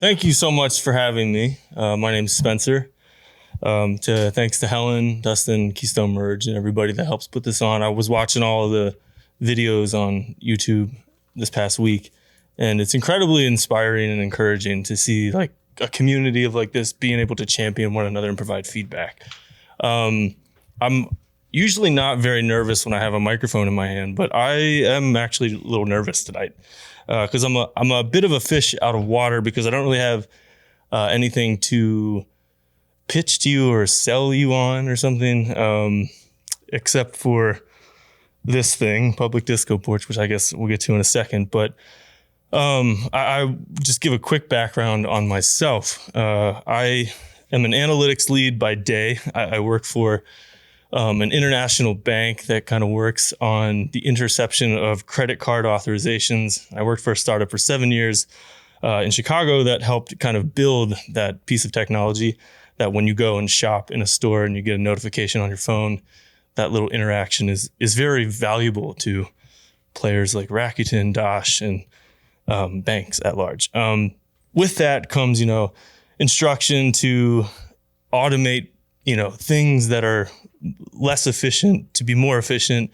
Thank you so much for having me. My name's Spencer. Thanks to Helen, Dustin, Keystone Merge, and everybody that helps put this on. I was watching all of the videos on YouTube this past week, and it's incredibly inspiring and encouraging to see like a community of like this being able to champion one another and provide feedback. I'm usually not very nervous when I have a microphone in my hand, but I am actually a little nervous tonight because I'm a bit of a fish out of water because I don't really have anything to pitch to you or sell you on or something, except for this thing, Public Disco Porch, which I guess we'll get to in a second. But I just give a quick background on myself. I am an analytics lead by day. I work for an international bank that kind of works on the interception of credit card authorizations. I worked for a startup for 7 years in Chicago that helped kind of build that piece of technology that when you go and shop in a store and you get a notification on your phone, that little interaction is very valuable to players like Rakuten, Dash, and banks at large. With that comes, instruction to automate, things that are less efficient to be more efficient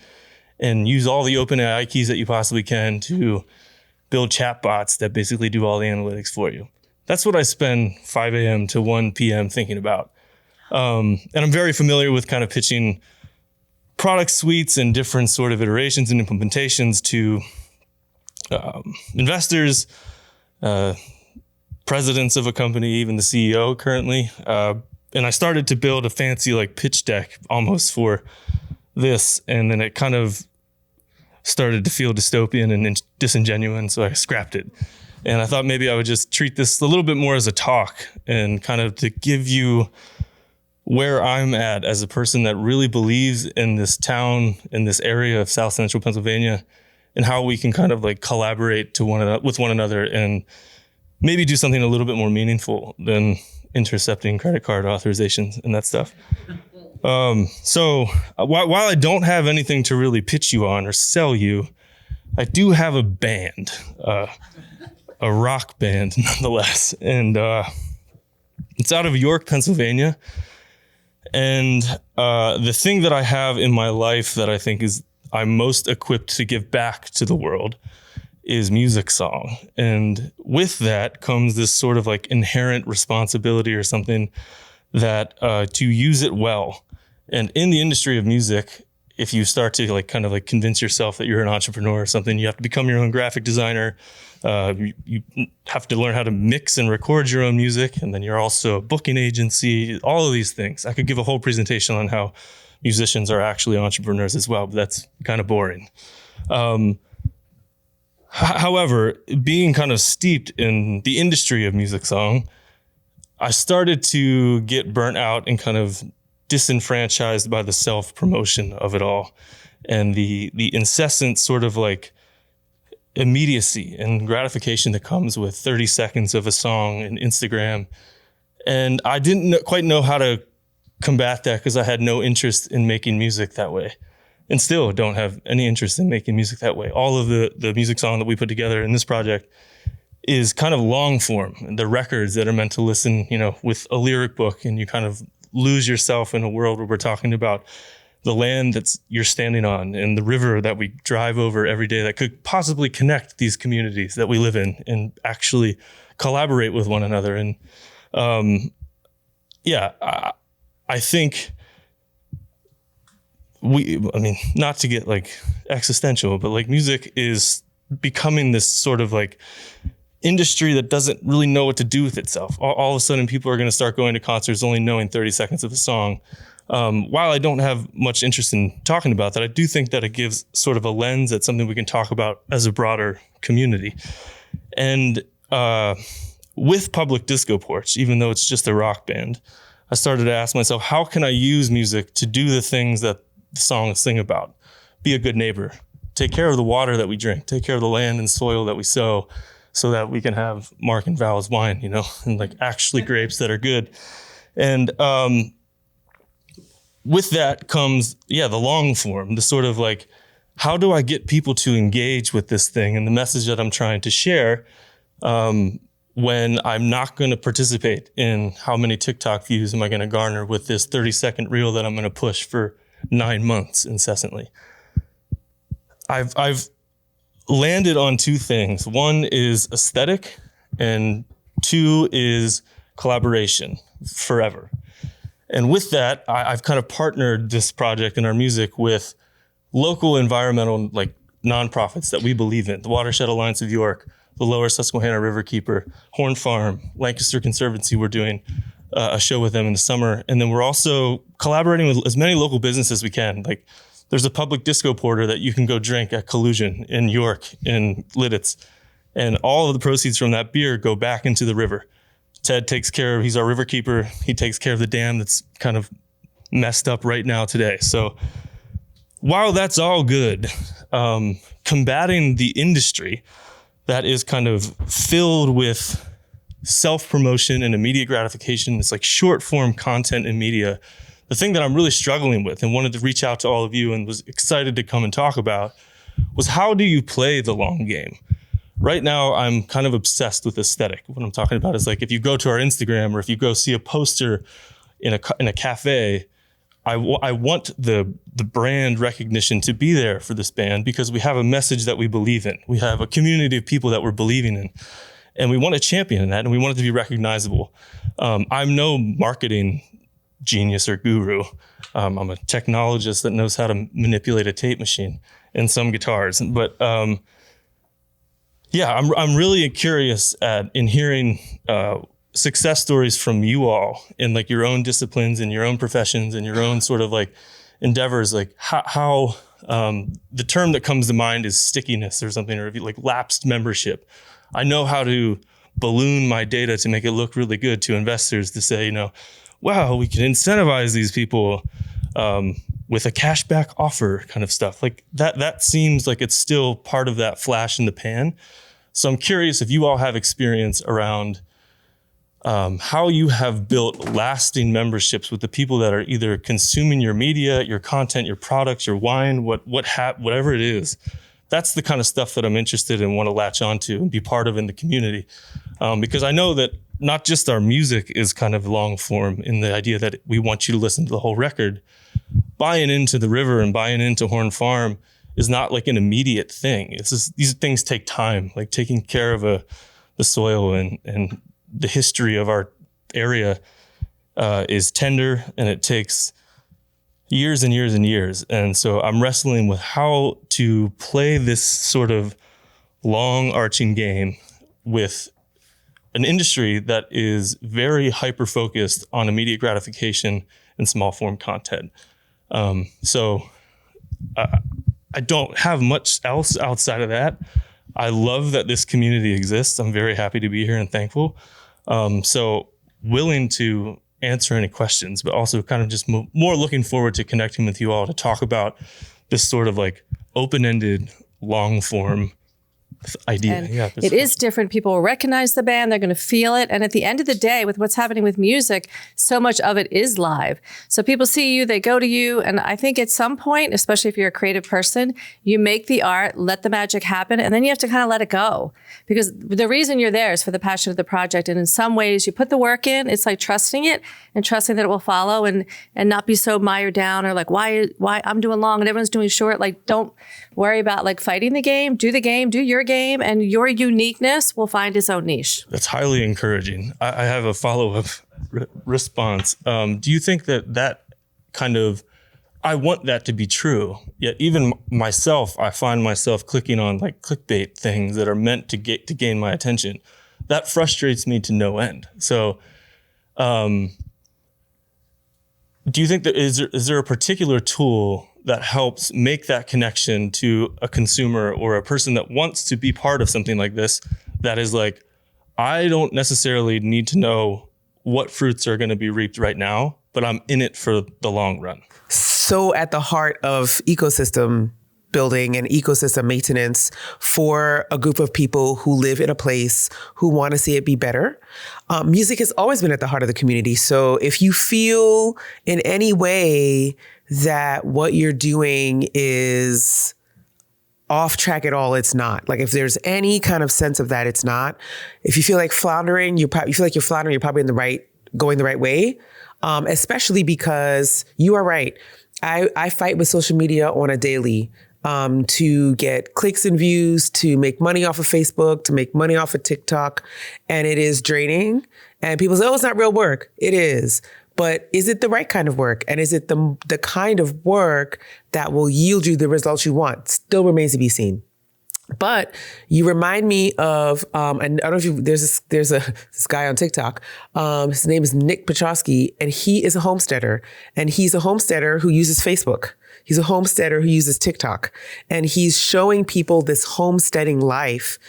and use all the open AI keys that you possibly can to build chatbots that basically do all the analytics for you. That's what I spend 5 a.m. to 1 p.m. thinking about. And I'm very familiar with kind of pitching product suites and different sort of iterations and implementations to investors, presidents of a company, even the CEO currently. And I started to build a fancy like pitch deck almost for this. And then it kind of started to feel dystopian and disingenuous. So I scrapped it. And I thought maybe I would just treat this a little bit more as a talk and kind of to give you where I'm at as a person that really believes in this town, in this area of South Central Pennsylvania, and how we can kind of like collaborate with one another and maybe do something a little bit more meaningful than intercepting credit card authorizations and that stuff. So while I don't have anything to really pitch you on or sell you, I do have a band. A rock band nonetheless. And it's out of York, Pennsylvania. And the thing that I have in my life that I think is I'm most equipped to give back to the world is music song. And with that comes this sort of like inherent responsibility or something that to use it well. And in the industry of music, if you start to like kind of like convince yourself that you're an entrepreneur or something, you have to become your own graphic designer. You have to learn how to mix and record your own music. And then you're also a booking agency, all of these things. I could give a whole presentation on how musicians are actually entrepreneurs as well, but that's kind of boring. However, being kind of steeped in the industry of music song, I started to get burnt out and kind of disenfranchised by the self-promotion of it all and the incessant sort of like immediacy and gratification that comes with 30 seconds of a song and Instagram. And I didn't quite know how to combat that because I had no interest in making music that way and still don't have any interest in making music that way. All of the music song that we put together in this project is kind of long form. The records that are meant to listen, with a lyric book, and you kind of lose yourself in a world where we're talking about the land that's you're standing on and the river that we drive over every day that could possibly connect these communities that we live in and actually collaborate with one another. And I think not to get like existential, but like music is becoming this sort of like industry that doesn't really know what to do with itself. All of a sudden, people are going to start going to concerts only knowing 30 seconds of a song. While I don't have much interest in talking about that, I do think that it gives sort of a lens at something we can talk about as a broader community. And with Public Disco Porch, even though it's just a rock band, I started to ask myself, how can I use music to do the things that the songs sing about? Be a good neighbor, take care of the water that we drink, take care of the land and soil that we sow, so that we can have Mark and Val's wine, and like actually grapes that are good. And with that comes, the long form, the sort of like, how do I get people to engage with this thing and the message that I'm trying to share when I'm not going to participate in how many TikTok views am I going to garner with this 30-second reel that I'm going to push for 9 months incessantly. I've landed on two things. One is aesthetic, and two is collaboration forever. And with that, I've kind of partnered this project and our music with local environmental like nonprofits that we believe in. The Watershed Alliance of York, the Lower Susquehanna Riverkeeper, Horn Farm, Lancaster Conservancy. We're doing a show with them in the summer. And then we're also collaborating with as many local businesses as we can. Like there's a public disco porter that you can go drink at Collusion in York, in Lidditz. And all of the proceeds from that beer go back into the river. Ted takes care of, he's our riverkeeper. He takes care of the dam that's kind of messed up right now today. So while that's all good, combating the industry that is kind of filled with self-promotion and immediate gratification, it's like short form content in media. The thing that I'm really struggling with and wanted to reach out to all of you and was excited to come and talk about was how do you play the long game? Right now, I'm kind of obsessed with aesthetic. What I'm talking about is like if you go to our Instagram or if you go see a poster in a cafe, I want the brand recognition to be there for this band because we have a message that we believe in. We have a community of people that we're believing in, and we want to champion that, and we want it to be recognizable. I'm no marketing genius or guru. I'm a technologist that knows how to manipulate a tape machine and some guitars, but yeah, I'm really curious in hearing success stories from you all in like your own disciplines and your own professions and your own sort of like endeavors, like how the term that comes to mind is stickiness or something, or like lapsed membership. I know how to balloon my data to make it look really good to investors to say, wow, we can incentivize these people with a cashback offer kind of stuff. Like that seems like it's still part of that flash in the pan. So I'm curious if you all have experience around how you have built lasting memberships with the people that are either consuming your media, your content, your products, your wine, whatever it is. That's the kind of stuff that I'm interested in, want to latch onto and be part of in the community. Because I know that not just our music is kind of long form in the idea that we want you to listen to the whole record. Buying into the river and buying into Horn Farm is not like an immediate thing. It's just, these things take time, like taking care of the soil and the history of our area is tender, and it takes years and years and years. And so I'm wrestling with how to play this sort of long arching game with an industry that is very hyper focused on immediate gratification and small form content. So I don't have much else outside of that. I love that this community exists. I'm very happy to be here and thankful. So willing to answer any questions, but also kind of just more looking forward to connecting with you all to talk about this sort of like open-ended, long form idea. And it is different. People will recognize the band. They're going to feel it. And at the end of the day, with what's happening with music, so much of it is live. So people see you, they go to you. And I think at some point, especially if you're a creative person, you make the art, let the magic happen, and then you have to kind of let it go. Because the reason you're there is for the passion of the project. And in some ways, you put the work in. It's like trusting it and trusting that it will follow and not be so mired down or like, why I'm doing long and everyone's doing short. Like, don't worry about like fighting the game, do your game, and your uniqueness will find its own niche. That's highly encouraging. I have a follow-up response. Do you think that kind of, I want that to be true, yet even myself, I find myself clicking on like clickbait things that are meant to gain my attention. That frustrates me to no end. So, do you think that is there a particular tool that helps make that connection to a consumer or a person that wants to be part of something like this, that is like, I don't necessarily need to know what fruits are going to be reaped right now, but I'm in it for the long run? So at the heart of ecosystem building and ecosystem maintenance for a group of people who live in a place who want to see it be better, music has always been at the heart of the community. So if you feel in any way that what you're doing is off track at all, it's not. Like if there's any kind of sense of that, it's not. If you feel like floundering, you feel like you're floundering, you're probably going the right way. Especially because you are right. I fight with social media on a daily to get clicks and views, to make money off of Facebook, to make money off of TikTok. And it is draining. And people say, oh, it's not real work. It is. But is it the right kind of work? And is it the kind of work that will yield you the results you want? Still remains to be seen. But you remind me of, and I don't know if you, there's this guy on TikTok. His name is Nick Petrosky, and he is a homesteader. And he's a homesteader who uses Facebook. He's a homesteader who uses TikTok. And he's showing people this homesteading life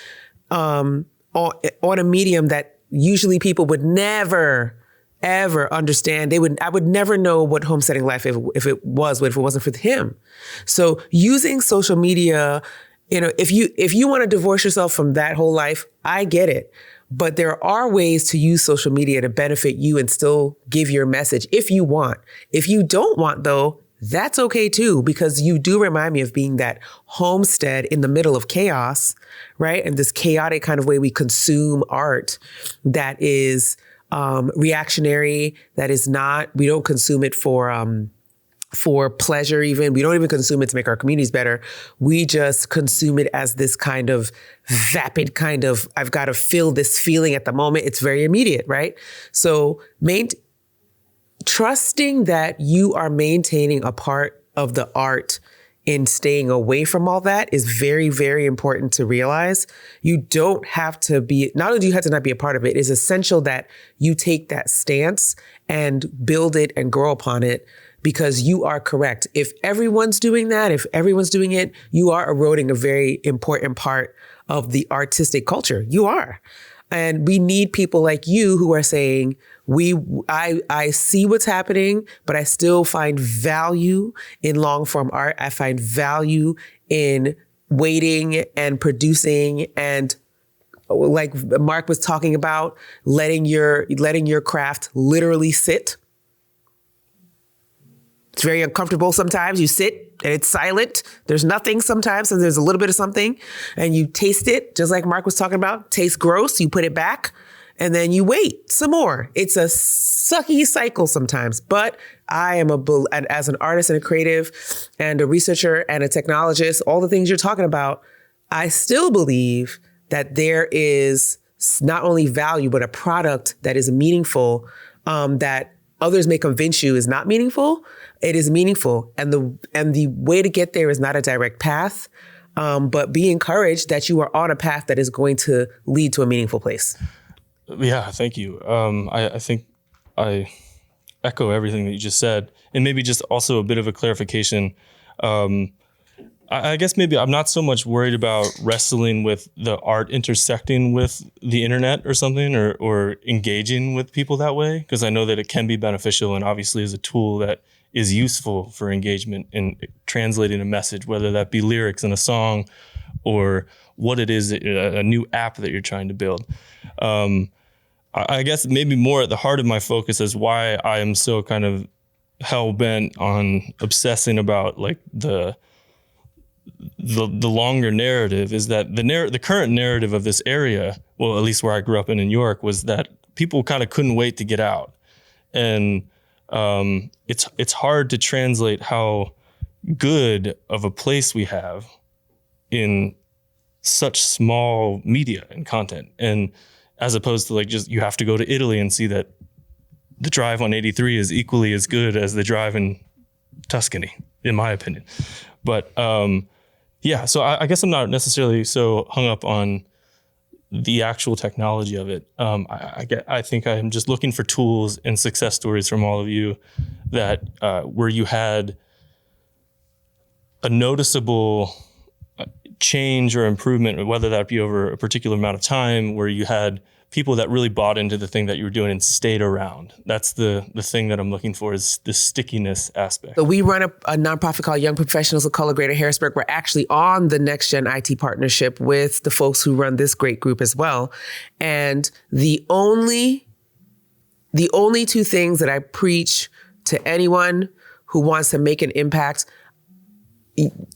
on a medium that usually people would never ever understand. I would never know what homesteading life if it wasn't for him. So using social media, if you want to divorce yourself from that whole life, I get it. But there are ways to use social media to benefit you and still give your message if you want. If you don't want, though, that's okay too, because you do remind me of being that homestead in the middle of chaos, right? And this chaotic kind of way we consume art that is reactionary, that is not, we don't consume it for pleasure even. We don't even consume it to make our communities better. We just consume it as this kind of vapid kind of, I've got to feel this feeling at the moment. It's very immediate, right? So trusting that you are maintaining a part of the art in staying away from all that is very, very important to realize. You don't have to be, not only do you have to not be a part of it, it's essential that you take that stance and build it and grow upon it, because you are correct. If everyone's doing that, if everyone's doing it, you are eroding a very important part of the artistic culture. You are. And we need people like you who are saying, I see what's happening, but I still find value in long form art. I find value in waiting and producing, and like Mark was talking about, letting your craft literally sit. It's very uncomfortable sometimes. You sit and it's silent. There's nothing sometimes, and there's a little bit of something, and you taste it, just like Mark was talking about. Tastes gross, you put it back, and then you wait some more. It's a sucky cycle sometimes, but I am as an artist and a creative and a researcher and a technologist, all the things you're talking about, I still believe that there is not only value, but a product that is meaningful, that others may convince you is not meaningful. It is meaningful. And the way to get there is not a direct path, but be encouraged that you are on a path that is going to lead to a meaningful place. Yeah, thank you. I think I echo everything that you just said, and maybe just also a bit of a clarification. I guess maybe I'm not so much worried about wrestling with the art intersecting with the internet or something, or engaging with people that way, because I know that it can be beneficial and obviously is a tool that is useful for engagement in translating a message, whether that be lyrics in a song or what it is, a new app that you're trying to build. I guess maybe more at the heart of my focus is why I am so kind of hell-bent on obsessing about like the longer narrative is that the current narrative of this area, well, at least where I grew up in New York, was that people kind of couldn't wait to get out. And it's hard to translate how good of a place we have in such small media and content. And as opposed to like just, you have to go to Italy and see that the drive on 83 is equally as good as the drive in Tuscany, in my opinion. But yeah, so I guess I'm not necessarily so hung up on the actual technology of it. I think I'm just looking for tools and success stories from all of you that where you had a noticeable change or improvement, whether that be over a particular amount of time, where you had people that really bought into the thing that you were doing and stayed around. That's the thing that I'm looking for, is the stickiness aspect. So we run a nonprofit called Young Professionals of Color Greater Harrisburg. We're actually on the Next Gen IT partnership with the folks who run this great group as well. And the only two things that I preach to anyone who wants to make an impact,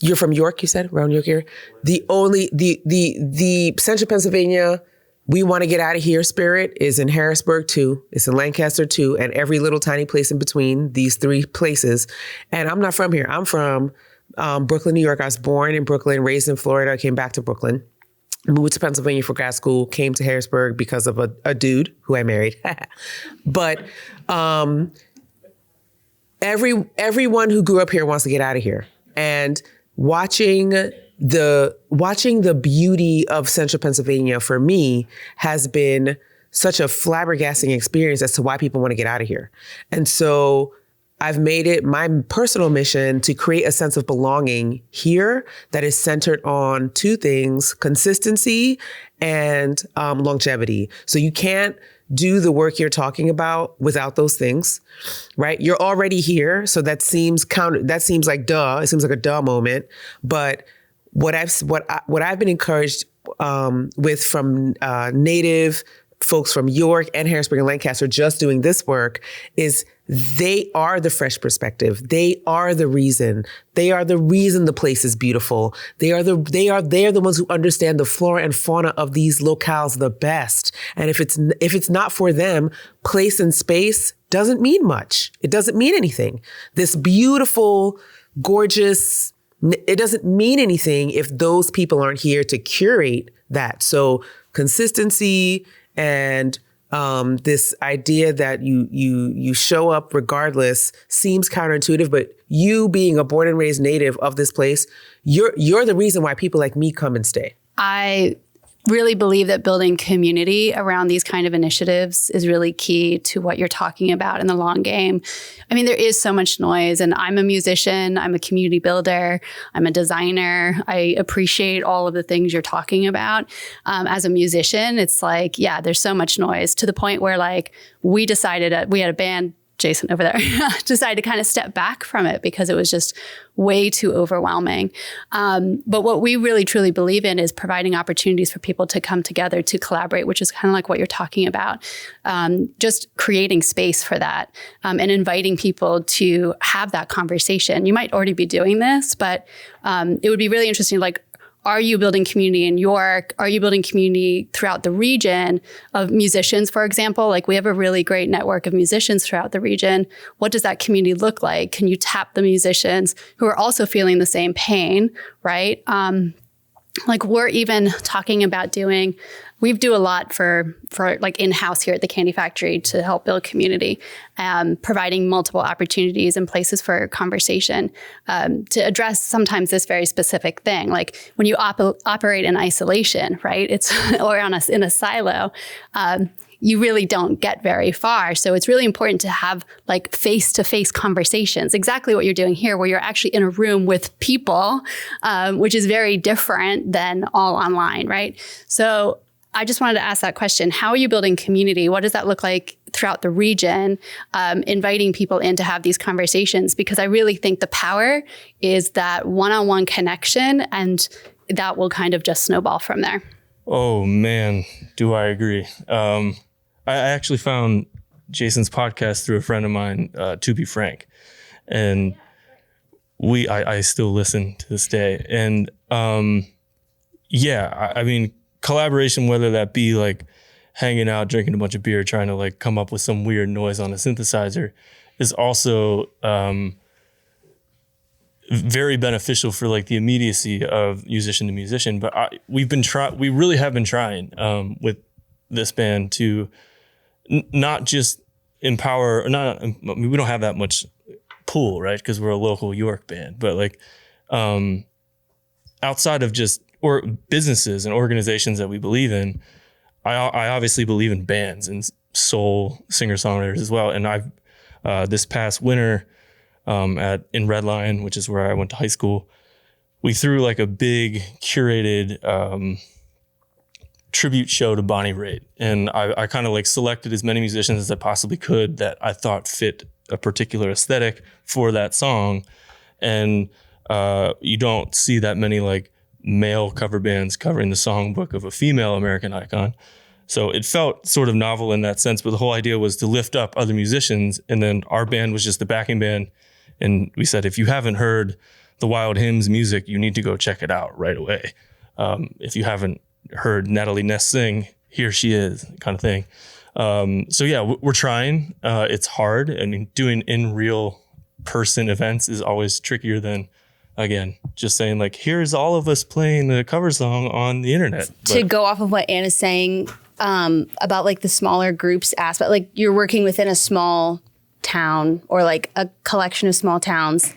You're from York, you said, around York here. The Central Pennsylvania, we want to get out of here spirit is in Harrisburg too. It's in Lancaster too, and every little tiny place in between these three places. And I'm not from here. I'm from Brooklyn, New York. I was born in Brooklyn, raised in Florida. I came back to Brooklyn, moved to Pennsylvania for grad school, came to Harrisburg because of a dude who I married. But everyone who grew up here wants to get out of here. And watching the beauty of Central Pennsylvania for me has been such a flabbergasting experience as to why people want to get out of here. And so I've made it my personal mission to create a sense of belonging here that is centered on two things: consistency and longevity. So you can't do the work you're talking about without those things, right? You're already here. So that seems like duh. It seems like a duh moment. But what I've been encouraged with from native folks from York and Harrisburg and Lancaster just doing this work is they are the fresh perspective. They are the reason. They are the reason the place is beautiful. They are the ones who understand the flora and fauna of these locales the best. And if it's not for them, place and space doesn't mean much. It doesn't mean anything. This beautiful, gorgeous, it doesn't mean anything if those people aren't here to curate that. So consistency and this idea that you show up regardless seems counterintuitive, but you being a born and raised native of this place, you're the reason why people like me come and stay. I really believe that building community around these kind of initiatives is really key to what you're talking about in the long game. I mean, there is so much noise, and I'm a musician, I'm a community builder, I'm a designer. I appreciate all of the things you're talking about. As a musician, it's like, yeah, there's so much noise to the point where like we decided, we had a band, Jason over there, decided to kind of step back from it because it was just way too overwhelming. But what we really truly believe in is providing opportunities for people to come together to collaborate, which is kind of like what you're talking about. Just creating space for that and inviting people to have that conversation. You might already be doing this, but it would be really interesting, like, are you building community in York? Are you building community throughout the region of musicians, for example? Like we have a really great network of musicians throughout the region. What does that community look like? Can you tap the musicians who are also feeling the same pain, right? Like we're even talking about we do a lot for like in-house here at the Candy Factory to help build community, providing multiple opportunities and places for conversation to address sometimes this very specific thing. Like when you operate in isolation, right? Or in a silo, you really don't get very far. So it's really important to have like face-to-face conversations, exactly what you're doing here, where you're actually in a room with people, which is very different than all online, right? So I just wanted to ask that question. How are you building community? What does that look like throughout the region, inviting people in to have these conversations? Because I really think the power is that one-on-one connection, and that will kind of just snowball from there. Oh, man, do I agree. I actually found Jason's podcast through a friend of mine, To Be Frank. And I still listen to this day. And I mean, collaboration, whether that be like hanging out, drinking a bunch of beer, trying to like come up with some weird noise on a synthesizer, is also very beneficial for like the immediacy of musician to musician. But we really have been trying with this band to not just empower, we don't have that much pull, right? Because we're a local York band, but like outside of just or businesses and organizations that we believe in, I obviously believe in bands and soul singer-songwriters as well. And I've this past winter in Red Lion, which is where I went to high school, we threw like a big curated tribute show to Bonnie Raitt. And I kind of like selected as many musicians as I possibly could that I thought fit a particular aesthetic for that song. And you don't see that many like male cover bands covering the songbook of a female American icon. So it felt sort of novel in that sense, but the whole idea was to lift up other musicians. And then our band was just the backing band. And we said, if you haven't heard the Wild Hymns music, you need to go check it out right away. If you haven't heard Natalie Ness sing, here she is, kind of thing. So yeah, we're trying. It's hard. I mean, doing in real person events is always trickier than, again, just saying like, here's all of us playing a cover song on the internet. To go off of what Anna's saying about like the smaller groups aspect, like you're working within a small town or like a collection of small towns.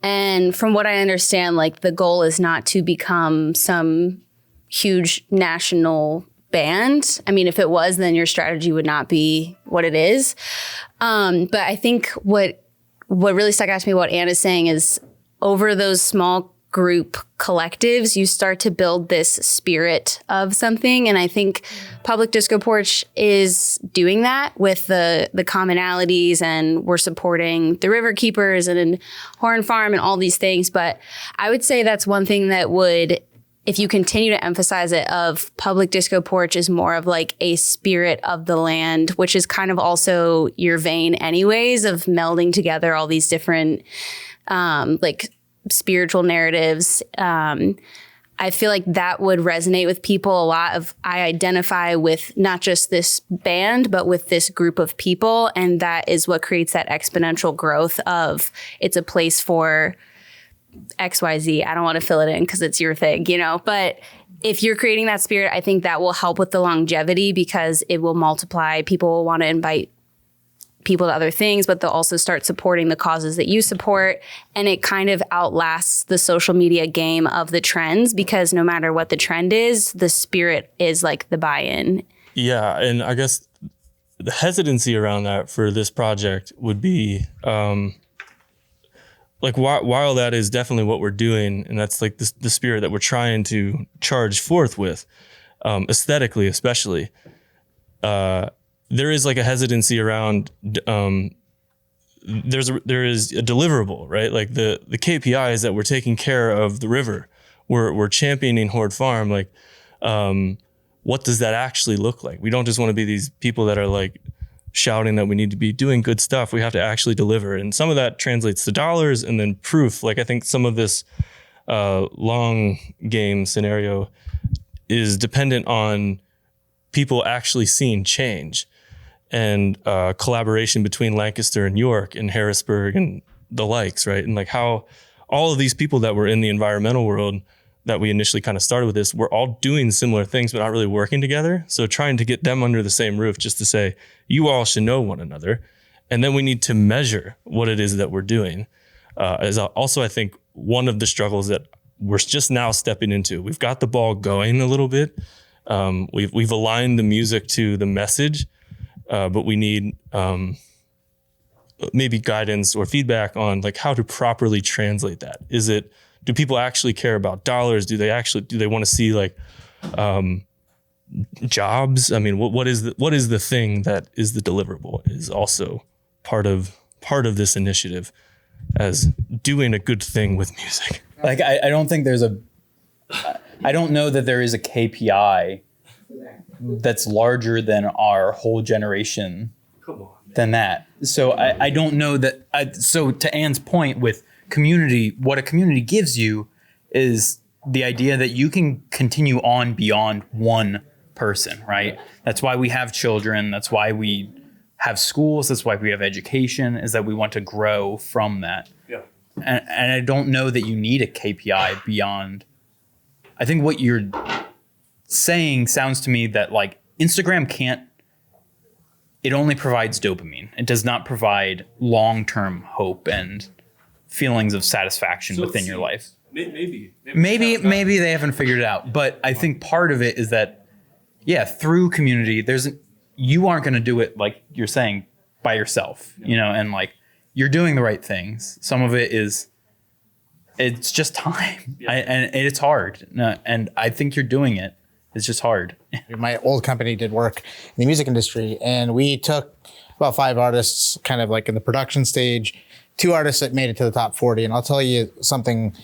And from what I understand, like the goal is not to become some huge national band. I mean, if it was, then your strategy would not be what it is. But I think what really stuck out to me, what Anna's saying, is over those small group collectives, you start to build this spirit of something. And I think Public Disco Porch is doing that with the commonalities, and we're supporting the River Keepers and Horn Farm and all these things. But I would say that's one thing that would, if you continue to emphasize it, of Public Disco Porch is more of like a spirit of the land, which is kind of also your vein anyways, of melding together all these different like spiritual narratives. I feel like that would resonate with people a lot. Of I identify with not just this band, but with this group of people. And that is what creates that exponential growth of it's a place for XYZ. I don't want to fill it in because it's your thing, you know, but if you're creating that spirit, I think that will help with the longevity because it will multiply. People will want to invite people to other things, but they'll also start supporting the causes that you support. And it kind of outlasts the social media game of the trends, because no matter what the trend is, the spirit is like the buy-in. Yeah. And I guess the hesitancy around that for this project would be, like while that is definitely what we're doing, and that's like the spirit that we're trying to charge forth with, aesthetically especially, there is like a hesitancy around there is a deliverable, right? Like the KPI is that we're taking care of the river, we're championing Horde Farm. Like, what does that actually look like? We don't just want to be these people that are like shouting that we need to be doing good stuff. We have to actually deliver. And some of that translates to dollars and then proof. Like I think some of this long game scenario is dependent on people actually seeing change and collaboration between Lancaster and York and Harrisburg and the likes, right? And like how all of these people that were in the environmental world that we initially kind of started with this, we're all doing similar things, but not really working together. So trying to get them under the same roof just to say, you all should know one another. And then we need to measure what it is that we're doing. Is also, I think, one of the struggles that we're just now stepping into. We've got the ball going a little bit. We've aligned the music to the message, but we need maybe guidance or feedback on like how to properly translate that. Do people actually care about dollars? Do they want to see like jobs? I mean, what is the thing that is the deliverable is also part of this initiative as doing a good thing with music. Like I don't think I don't know that there is a KPI that's larger than our whole generation than that. So I don't know that. So to Anne's point with community, what a community gives you is the idea that you can continue on beyond one person, right? That's why we have children. That's why we have schools. That's why we have education, is that we want to grow from that. Yeah. And I don't know that you need a KPI beyond. I think what you're saying sounds to me that like Instagram it only provides dopamine. It does not provide long-term hope and feelings of satisfaction within your life. Maybe they haven't figured it out. But I think part of it is that, yeah, through community, you aren't going to do it like you're saying by yourself, you know, and like you're doing the right things. Some of it it's just time, and it's hard. And I think you're doing it. It's just hard. My old company did work in the music industry, and we took about 5 artists kind of like in the production stage, 2 artists that made it to the top 40. And I'll tell you something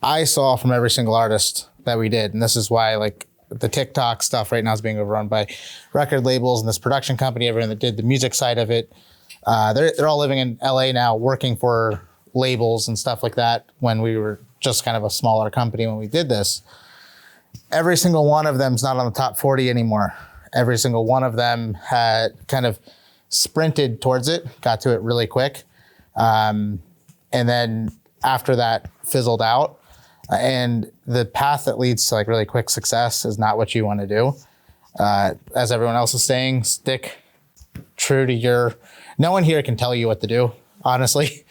I saw from every single artist that we did. And this is why like the TikTok stuff right now is being overrun by record labels and this production company, everyone that did the music side of it. They're all living in LA now, working for labels and stuff like that when we were just kind of a smaller company when we did this. Every single one of them's not on the top 40 anymore. Every single one of them had kind of sprinted towards it, got to it really quick. And then after that fizzled out. And the path that leads to like really quick success is not what you want to do. As everyone else is saying, stick true to no one here can tell you what to do, honestly.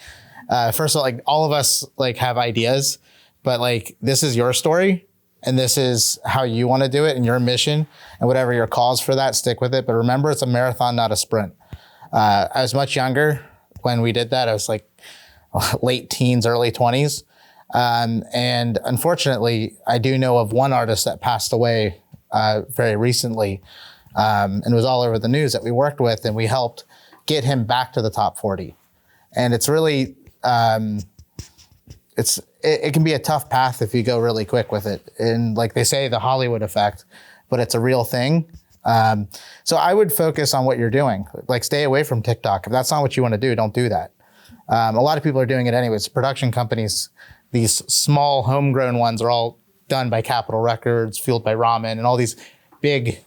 First of all, like all of us like have ideas, but like this is your story and this is how you want to do it and your mission and whatever your cause for that, stick with it. But remember, it's a marathon, not a sprint. I was much younger when we did that. I was like late teens, early 20s. And unfortunately, I do know of one artist that passed away very recently. And it was all over the news that we worked with and we helped get him back to the top 40. And it's really, it can be a tough path if you go really quick with it. And like they say, the Hollywood effect, but it's a real thing. So I would focus on what you're doing. Like stay away from TikTok. If that's not what you want to do, don't do that. A lot of people are doing it anyways. Production companies, these small homegrown ones are all done by Capitol Records, Fueled by Ramen, and all these big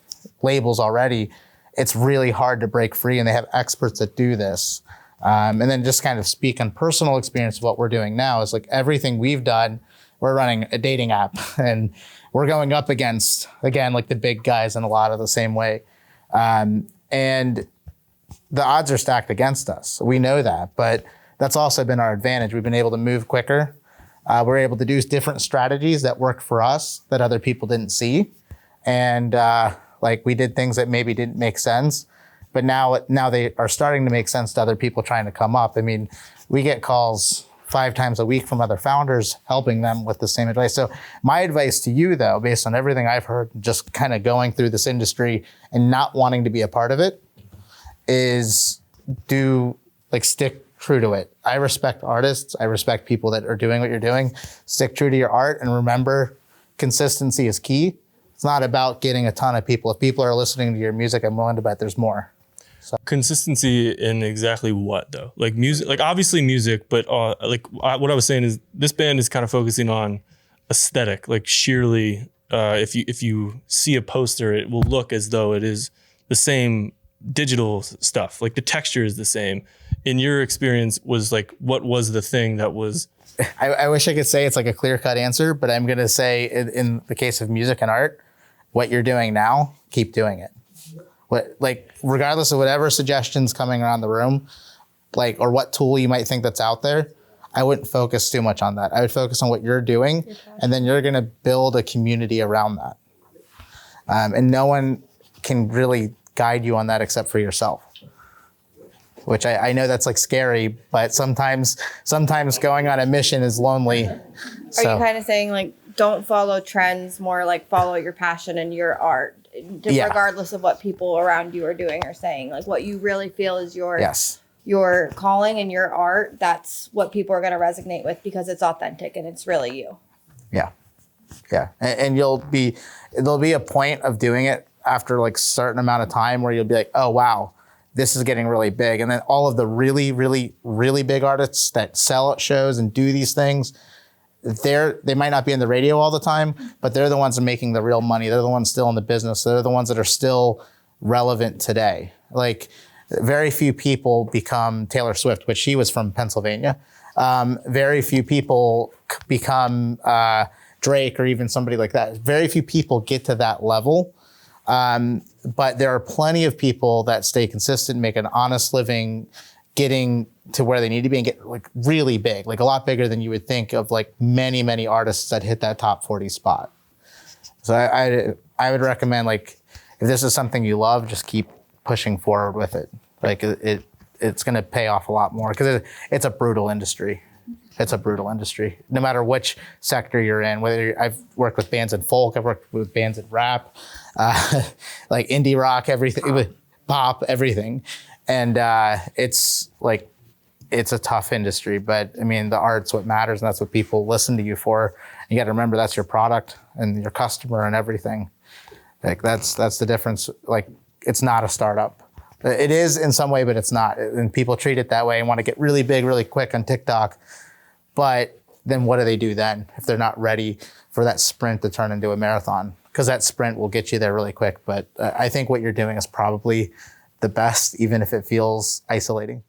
labels already. It's really hard to break free, and they have experts that do this. And then just kind of speak on personal experience of what we're doing now is like everything we've done, we're running a dating app and we're going up against, again, like the big guys in a lot of the same way. And the odds are stacked against us. We know that, but that's also been our advantage. We've been able to move quicker. We're able to do different strategies that work for us that other people didn't see. And like we did things that maybe didn't make sense, but now they are starting to make sense to other people trying to come up. I mean, we get calls 5 times a week from other founders helping them with the same advice. So my advice to you though, based on everything I've heard, just kind of going through this industry and not wanting to be a part of it, is stick true to it. I respect artists. I respect people that are doing what you're doing. Stick true to your art and remember, consistency is key. It's not about getting a ton of people. If people are listening to your music, I'm willing to bet there's more. So. Consistency in exactly what though? Like music, like obviously music, but what I was saying is this band is kind of focusing on aesthetic, like sheerly, if you see a poster, it will look as though it is the same digital stuff. Like the texture is the same. In your experience, was like, what was the thing that was? I wish I could say it's like a clear-cut answer, but I'm going to say in the case of music and art, what you're doing now, keep doing it. Regardless of whatever suggestions coming around the room, or what tool you might think that's out there, I wouldn't focus too much on that. I would focus on what you're doing, and then you're going to build a community around that. And no one can really guide you on that except for yourself. Which I know that's like scary, but sometimes going on a mission is lonely. Are you kind of saying like, don't follow trends, more like follow your passion and your art, regardless of what people around you are doing or saying, like what you really feel is your calling and your art. That's what people are going to resonate with because it's authentic and it's really you. Yeah. Yeah. And there'll be a point of doing it after like a certain amount of time where you'll be like, oh, wow, this is getting really big. And then all of the really, really, really big artists that sell at shows and do these things, they might not be in the radio all the time, but they're the ones that are making the real money. They're the ones still in the business. They're the ones that are still relevant today. Like very few people become Taylor Swift, which she was from Pennsylvania. Very few people become Drake or even somebody like that. Very few people get to that level. But there are plenty of people that stay consistent, make an honest living, getting to where they need to be and get like really big, like a lot bigger than you would think of, like many, many artists that hit that top 40 spot. So I would recommend, like, if this is something you love, just keep pushing forward with it. Like it's going to pay off a lot more because it's a brutal industry. It's a brutal industry, no matter which sector you're in. I've worked with bands in folk, I've worked with bands in rap, like indie rock, everything, pop, everything. And it's a tough industry, but I mean, the art's what matters and that's what people listen to you for. You got to remember that's your product and your customer and everything. Like that's the difference. Like it's not a startup. It is in some way, but it's not. And people treat it that way and want to get really big, really quick on TikTok. But then what do they do then if they're not ready for that sprint to turn into a marathon? Because that sprint will get you there really quick. But I think what you're doing is probably the best, even if it feels isolating.